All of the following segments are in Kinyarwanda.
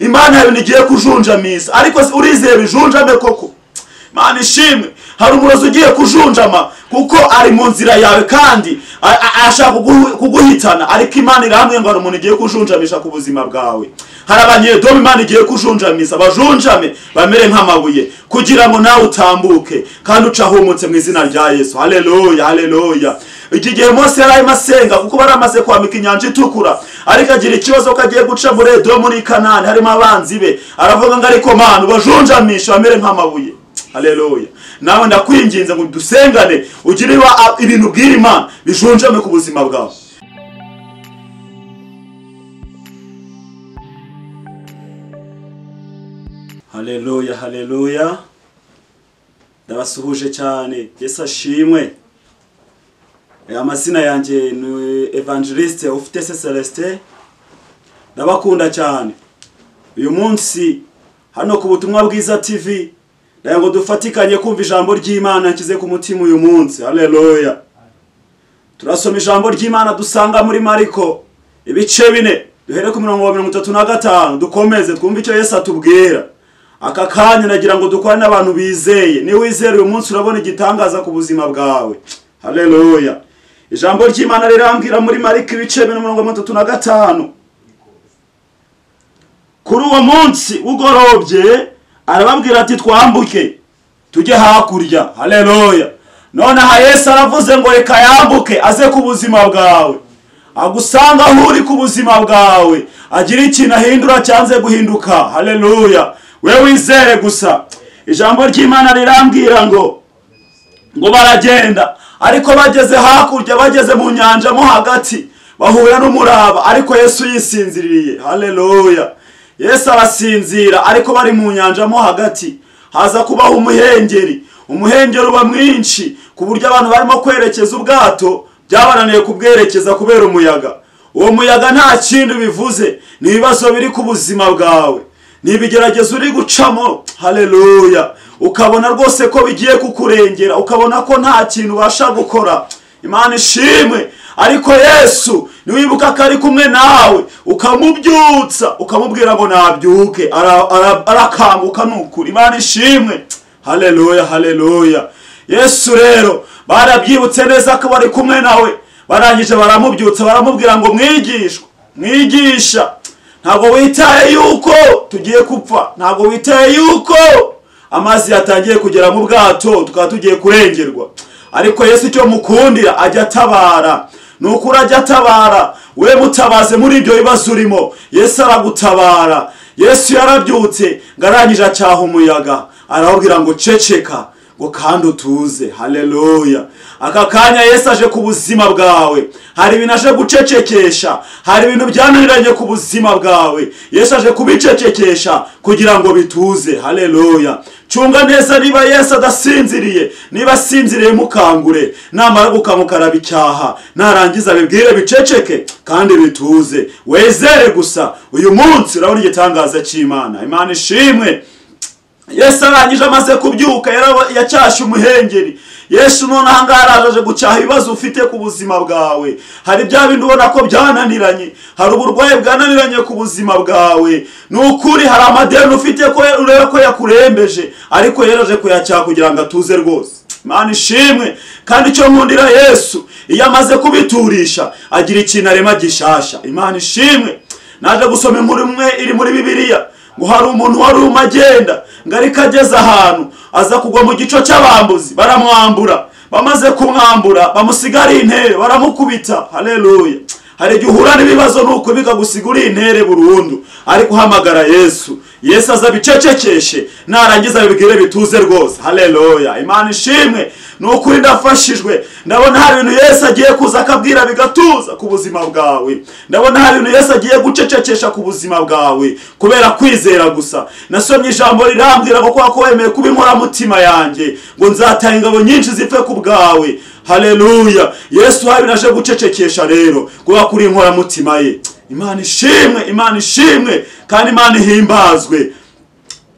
Imana yawe nigiye kujunjamisa, ariko urizeye bijunjame koko? Imana ishimwe. Hari umurozi ugiye kujunjama kuko ari mu nzira yawe kandi ashaka kuguhitana, ariko Imana iramwe ngo hari umuntu igiye kujunjamisha ku buzima bwawe. Hari abanyedomu Imana igiye kujunjamisa, bajunjame bamere nk'amabuye kugira ngo nawe utambuke kandi ucahumutse mu izina rya Yesu. Haleluya, haleluya. Iki gihe Mose yari masenga kuko baramaze kwambika inyanja itukura, ariko agira ikibazo ko agiye guca muri Edomu muri Kanani, harimo abanzi be. Aravuga ngo ariko Mana bajunjamisha bamere nk'amabuye. Haleluya. Nawe ndakwinginze ngo dusengane ugire ibintu bwira Imana bijunjame ku buzima bwawe. Haleluya, haleluya. Ndabasuhuje cyane. Yesu ashimwe. Amazina yanjye ni Evangeliste Ufitese Celestin. Ndabakunda cyane. Uyu munsi hano ku Butumwa Bwiza TV ngo dufatikanye kumva ijambo ry'Imana nkize ku mutima uyu munsi. Haleluya. Turasoma ijambo ry'Imana dusanga muri Mariko ibice 4 duhere ku 35 dukomeze twumve icyo Yesu atubwira. Aka kanya nagira ngo dukwane n'abantu bizeye. Ni wizere uyu munsi urabona igitangaza ku buzima bwawe. Haleluya. Ijambo ry'Imana rirambwira muri Mariko ibice 35. Kuri uwo munsi ugorobye arababwira ati twambuke tujye hakurya. Haleluya. None aha Yesu aravuze ngo reka yambuke aze ku buzima bwawe, agusanga aho uri ku buzima bwawe, agira ikintu ahindura cyanze guhinduka. Haleluya. We wizere gusa. Ijambo ry'Imana rirambwira ngo baragenda, ariko bageze hakurya, bageze mu nyanja mo hagati, bahura n'umuraba, ariko Yesu yisinziriye. Haleluya. Yesu arasinzira, ariko bari mu nyanja mo hagati haza kubaho umuhengeri. Umuhengeri uba mwinshi ku buryo abantu barimo kwerekeza ubwato byabananiye kubwerekeza kubera umuyaga. Uwo muyaga nta kindi bivuze, ni ibibazo biri ku buzima bwawe, ni ibigeragezo uri gucamo. Haleluya. Ukabona rwose ko bigiye kukurengera, ukabona ko nta kintu ubasha gukora. Imana ishimwe. Ariko Yesu niwibuka ko ari kumwe nawe, ukamubyutsa, ukamubwira ngo nabyuke, arakanguka n'ukuri. Imana ishimwe. Haleluya, haleluya. Yesu rero barabyibutse neza ko bari kumwe nawe, barangije baramubyutsa, baramubwira ngo mwigisha, ntabwo witaye yuko tugiye kupfa, ntabwo witaye yuko amazi yatangiye kugera mu bwato tukaba tugiye kurengerwa. Ariko Yesu icyo mukundira ajya atabara. Nukuri ajya atabara. We mutabaze muri ibyo bibazo urimo, Yesu aragutabara. Yesu yarabyutse ngarangije acyaha umuyaga, arababwira ngo ceceka, ngo kandi utuze. Haleluya. Aka kanya Yesu aje ku buzima bwawe. Hari ibintu aje gucecekesha, hari ibintu byananiranye ku buzima bwawe, Yesu aje kubicecekesha kugira ngo bituze. Haleluya. Chunga neza niba Yesu adasinziriye, niba asinziriye mukangure, namara gukanguka arabicyaha, narangiza bibwire biceceke kandi bituze. Wezere gusa uyu munsi urabona igitangaza cy'Imana. Imana ishimwe. Yesu arangije amaze kubyuka, yacyashe umuhengeri. Yesu none ahangara aje gucyaha ibibazo ufite ku buzima bwawe. Hari bya bindi ubona ko byananiranye, hari uburwayi bwananiranye ku buzima bwawe, nukuri hari amadeni ufite ko ureba ko yakurembeje, ariko yaraje kuyacyaha kugira ngo atuze rwose. Imana ishimwe. Kandi icyo nkundira Yesu, iyo amaze kubiturisha agira ikintu arema gishasha. Imana ishimwe. Naje gusoma inkuru imwe iri muri Bibiliya ngo hari umuntu wari umagenda ngari kageze ahantu aza kugwa mu gico cy'abambuzi, baramwambura, bamaze kumwambura bamusigara intere, baramukubita. Haleluya. Hari igihe uhura n'ibibazo nuko bikagusigura intere burundu, ariko uhamagara Yesu, Yesu aza bicecekeshe, narangiza bibwire bituze rwose. Haleluya. Imana ishimwe. Nukuri ndafashijwe, ndabona hari ibintu Yesu agiye kuza akabwira bigatuza ku buzima bwawe. Ndabona hari ibintu Yesu agiye gucecekesha ku buzima bwawe kubera kwizera gusa. Nasomye ijambo rirambwira ngo kwa wemeye kuba inkoramutima yanjye, ngo nzatanga ingabo nyinshi zipfe ku bwawe. Haleluya. Yesu hari naje gucecekesha rero kuba kuri inkoramutima ye. Imana ishimwe, Imana ishimwe, kandi Imana ihimbazwe.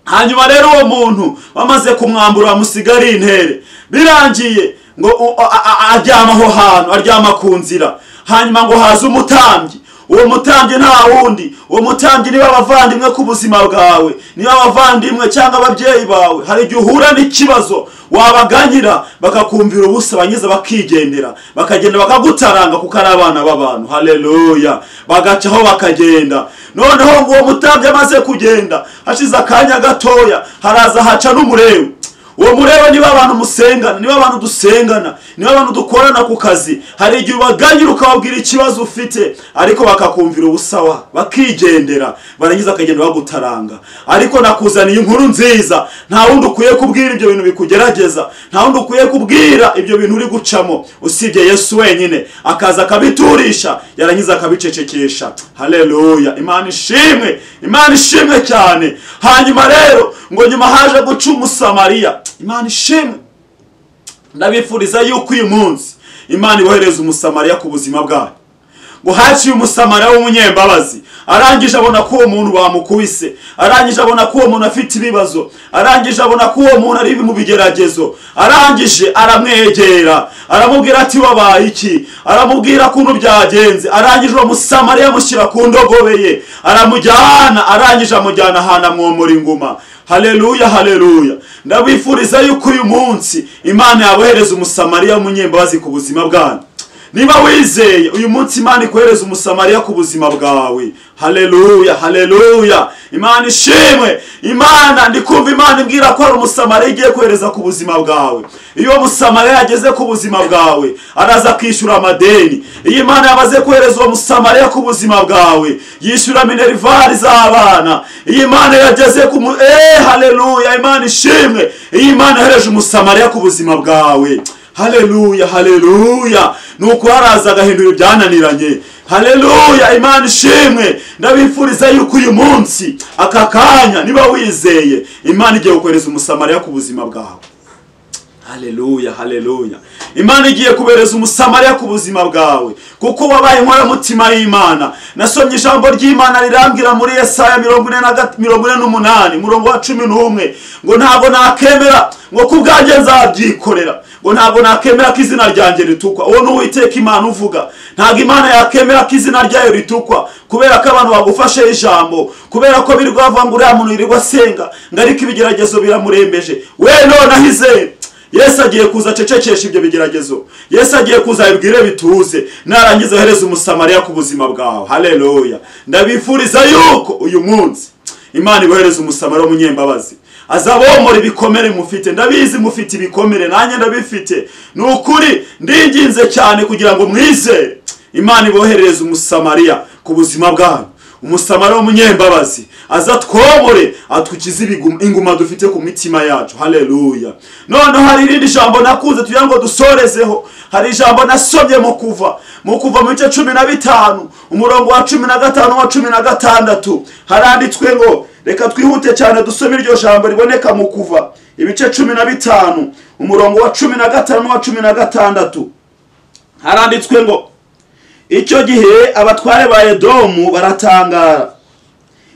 Hanyuma rero uwo muntu bamaze kumwambura bamusigara intere, birangiye ngo aryama aho hantu, aryama ku nzira. Hanyuma ngo haza umutambyi. Uwo mutambyi nta wundi uwo mutambyi niba abavandimwe ku buzima bwawe, niba abavandimwe cyangwa ababyeyi bawe, hari igihe uhura n'ikibazo wabaganyira bakakumvira ubusa, banyiza bakigendera, bakagenda bakagutaranga kuko ari abana b'abantu. Haleluya. Bagacaho bakagenda. Noneho ngo uwo mutambyi amaze kugenda, hashize akanya gatoya haraza haca n'umurewe. Uwo murewe niba abantu musengana, niba abantu dusengana, niba abantu dukorana ku kazi, hari igihe ubaganyira ukababwira ikibazo ufite, ariko bakakumvira ubusawa bakigendera, barangiza akagenda bagutaranga. Ariko nakuzaniye inkuru nziza, nta wundi ukwiye kubwira ibyo bintu bikugerageza, nta wundi ukwiye kubwira ibyo bintu uri gucamo usibye Yesu wenyine, akaza akabiturisha, yarangiza akabicecekesha. Haleluya. Imana ishimwe, Imana ishimwe cyane. Hanyuma rero ngo nyuma haje guca Umusamariya. Imana ishimwe. Ndabifuriza yuko uyu munsi Imana ibohereza Umusamariya ku buzima bwawe. Ngo haciye Umusamariya w'umunyembabazi, arangije abona ko uwo muntu bamukubise, arangije abona ko uwo muntu afite ibibazo, arangije abona ko uwo muntu ari mu bigeragezo, arangije aramwegera, aramubwira ati wabaye iki, aramubwira kuntu byagenze. Arangije uwo Musamariya amushyira ku ndogobe ye, aramujyana, arangije amujyana ahantu amwomora inguma. Haleluya, haleluya. Ndabifuriza yuko uyu munsi Imana yabohereza Umusamariya w'umunyembabazi ku buzima bwawe. Niba wizeye uyu munsi Imana ikohereza Umusamariya ku buzima bwawe. Haleluya, haleluya. Imana ishimwe. Imana ndikumva Imana imbwira ko hari Umusamariya igiye kohereza ku buzima bwawe. Iyo Umusamariya yageze ku buzima bwawe, araza kwishyura amadeni. Iyo Imana yabaze kohereza uwo Musamariya ku buzima bwawe, yishyura minervari z'abana. Iyo Imana yageze ku haleluya. Imana ishimwe. Iyo Imana yohereje Umusamariya ku buzima bwawe, haleluya, haleluya, nuko haraza agahindura ibyananiranye. Haleluya. Imana ishimwe. Ndabifuriza yuko uyu munsi aka kanya niba wizeye, Imana igiye kohereza Umusamariya ku buzima bwawe. Haleluya, haleluya. Imana igiye kubereza Umusamariya ku buzima bwawe, kuko wabaye inkoramutima y'Imana. Nasomye ijambo ry'Imana rirambwira muri Yesaya 48 murongo wa 11 ngo ntabwo nakemera ngo kubwanjye nzabyikorera, ngo ntabwo nakemera ko izina ryanjye ritukwa. Uwo n'Uwiteka Imana uvuga. Ntabwo Imana yakemera ko izina ryayo ritukwa kubera ko abantu bagufashe ijambo, kubera ko biri gwavangura umuntu yirirwa asenga ngo ariko ibigeragezo biramurembeje. We none ahizeye Yesu agiye kuza acecekesha ibyo bigeragezo. Yesu agiye kuza ibwire bituze, narangiza ohereza Umusamariya ku buzima bwawe. Haleluya. Ndabifuriza yuko uyu munsi Imana ibohereza Umusamariya w'umunyembabazi, azabomora ibikomere mufite. Ndabizi mufite ibikomere, nanjye ndabifite. Nukuri ndinginze cyane kugira ngo mwizere. Imana ibohereza Umusamariya ku buzima bwawe, Umusamariya w'umunyembabazi, aza twomore atwikize inguma dufite ku mitima yacu. Haleluya. None hari irindi jambo nakuze tugira ngo dusorezeho. Hari ijambo nasomye mu kuva mu bice 15 umurongo wa 15 wa 16 haranditswe ngo, reka twihute cyane dusome iryo jambo riboneka mu kuva ibice 15 umurongo wa 15 wa 16. Haranditswe ngo, icyo gihe abatware ba Edomu baratangara,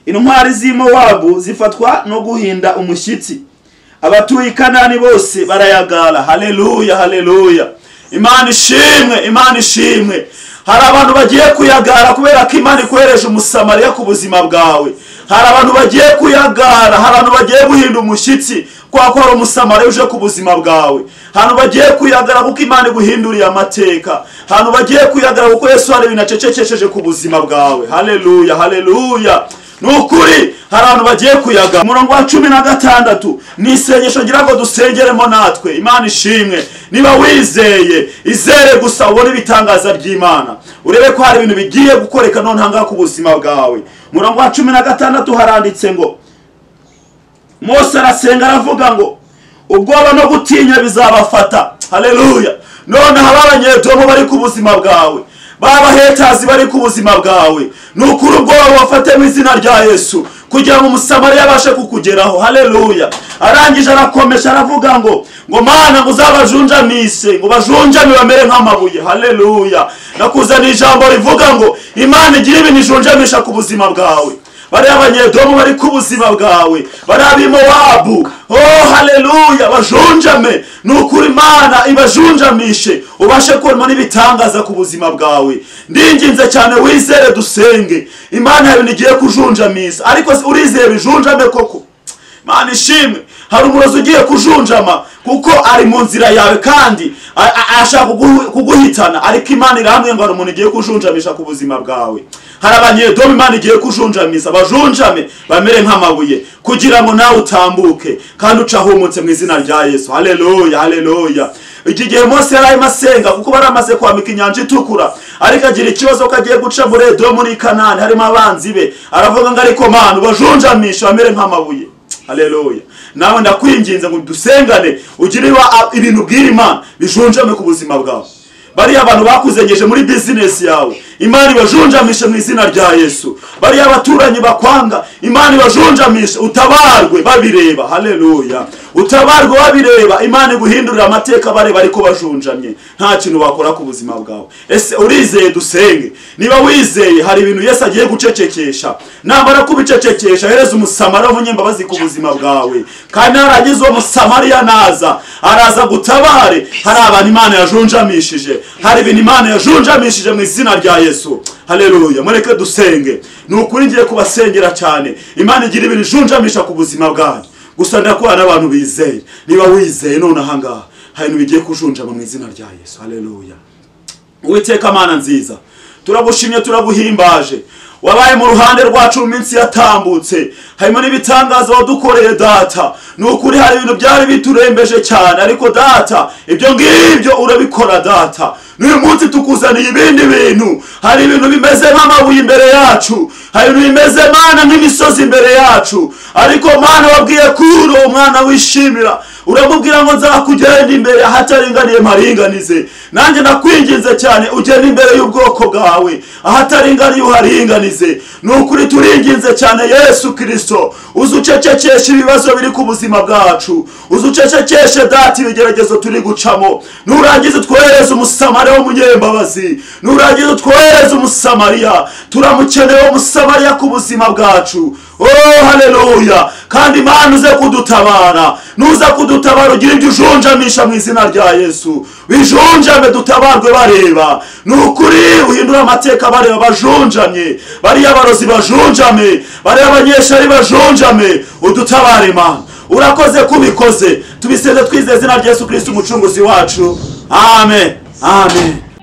intwari z'i Mowabu zifatwa no guhinda umushyitsi, abatuye Kanani bose barayagara. Haleluya, haleluya. Imana ishimwe, Imana ishimwe. Hari abantu bagiye kuyagara kubera ko Imana ikohereje Umusamariya ku buzima bwawe. Hari abantu bagiye kuyagara, hari abantu bagiye guhinda umushyitsi kwa ko hari Umusamariya uje ku buzima bwawe. Hano bagiye kuyagara kuko Imana iguhinduriye amateka. Hano bagiye kuyagara kuko Yesu hari binacecekesheje ku buzima bwawe. Haleluya, haleluya. Nukuri hari abantu bagiye kuyagara. Umurongo wa 16 ni isengesho ngira ngo dusengeremo natwe. Imana ishimwe. Niba wizeye, izere gusa ubone ibitangaza by'Imana, urebe ko hari ibintu bigiye gukoreka none hanga ku buzima bwawe. Umurongo wa 16 haranditse ngo, Mose arasenga aravuga ngo ubwoba no gutinya bizabafata. Haleluya. None Abanyedomu bari ku buzima bwawe, Hetazi bari ku buzima bwawe, nukuri ubwoba bafate mu izina rya Yesu kugira ngo Umusamariya abashe kukugeraho. Haleluya. Arangije arakomesha aravuga ngo Mana ngo uzabajunjamise, ngo bajunjame bamere nk'amabuye. Haleluya. Nakuzana ijambo rivuga ngo Imana igira ibintu ijunjamisha ku buzima bwawe. Bari Abanyedomu bari ku buzima bwawe, bari ab'i Mowabu Oh haleluya, bajunjame. Nukuri Imana ibajunjamishe, ubashe kubona n'ibitangaza ku buzima bwawe. Ndinginze cyane wizere dusenge. Imana yawe nigiye kujunjamisa, ariko urizeye bijunjame koko? Imana ishimwe. Hari umurozi ugiye kujunjama kuko ari mu nzira yawe kandi ashaka kuguhitana, ariko Imana iramwe ngo hari umuntu igiye kujunjamisha ku buzima bwawe. Hari abanyedomu Imana igiye kujunjamisa, bajunjame bamere nk'amabuye kugira ngo nawe utambuke kandi ucahumutse mu izina rya Yesu. Haleluya, haleluya. Iki gihe Mose yari masenga kuko baramaze kwambika inyanja itukura, ariko agira ikibazo ko agiye guca muri Edomu ni Kanani, harimo abanzi be. Aravuga ngo ariko Mana bajunjamisha bamere nk'amabuye. Haleluya. Nawe ndakwinginze ngo dusengane ugire ibintu bwira Imana bijunjame ku buzima bwawe. Bari abantu bakuzengeje muri business yawe, Imana ibajunjamishe mu izina rya Yesu. Bari abaturanyi bakwanga, Imana ibajunjamishe, utabarwe babireba. Haleluya. Utabarwe babireba, Imana iguhindurira amateka bareba ariko bajunjamye, nta kintu bakora ku buzima bwawe. Ese urizeye dusenge? Niba wizeye hari ibintu Yesu agiye gucecekesha, namara kubicecekesha hereza umusamariya w'umunyembabazi ku buzima bwawe, kandi haragize uwo musamariya naza araza gutabare. Hari abantu Imana yajunjamishije, hari ibintu Imana yajunjamishije mu izina rya Yesu. Haleluya. Mureke dusenge. Nukuri ngiye kubasengera cyane, Imana igira ibintu ijunjamisha ku buzima bwawe. Gusa ndakubana n'abantu bizeye. Niba wizeye none ahangaha hari ibintu bigiye kujunjama mu izina rya Yesu. Haleluya. Uwiteka Mana nziza, turagushimye turaguhimbaje. Wabaye mu ruhande rwacu mu minsi yatambutse, harimo n'ibitangaza wadukoreye Data. Nukuri hari ibintu byari biturembeje cyane, ariko Data ibyo ngibyo urabikora Data. N'uyu munsi tukuzaniye ibindi bintu. Hari ibintu bimeze nk'amabuye imbere yacu, hari ibintu bimeze Mana nk'imisozi imbere yacu, ariko Mana wabwiye kuro umwana wishimira, uramubwira ngo nzakugenda imbere ahataringaniye maringanize. Nanjye nakwinginze cyane ugende imbere y'ubwoko bwawe ahataringaniye uharinganize. Nukuri turinginze cyane Yesu Kristo, uzucecekeshe ibibazo biri ku buzima bwacu, uzucecekeshe Data ibigeragezo turi gucamo. Nurangiza twohereze umusamariya w'umunyembabazi, nurangiza twohereze umusamariya, turamukeneye umusamariya ku buzima bwacu. Oh haleluya. Kandi Imana uze kudutabara, nuza kudutabara ugira ibyo ujunjamisha mu izina rya Yesu. Bijunjame dutabarwe bareba, nukuri uhindura amateka bareba bajunjamye, bari abarozi bajunjame, bari abanyeshari bajunjame. Udutabare Mana, urakoze kubikoze. Tubiseze twizeye izina rya Yesu Kristo umucunguzi wacu. Amen. Amen.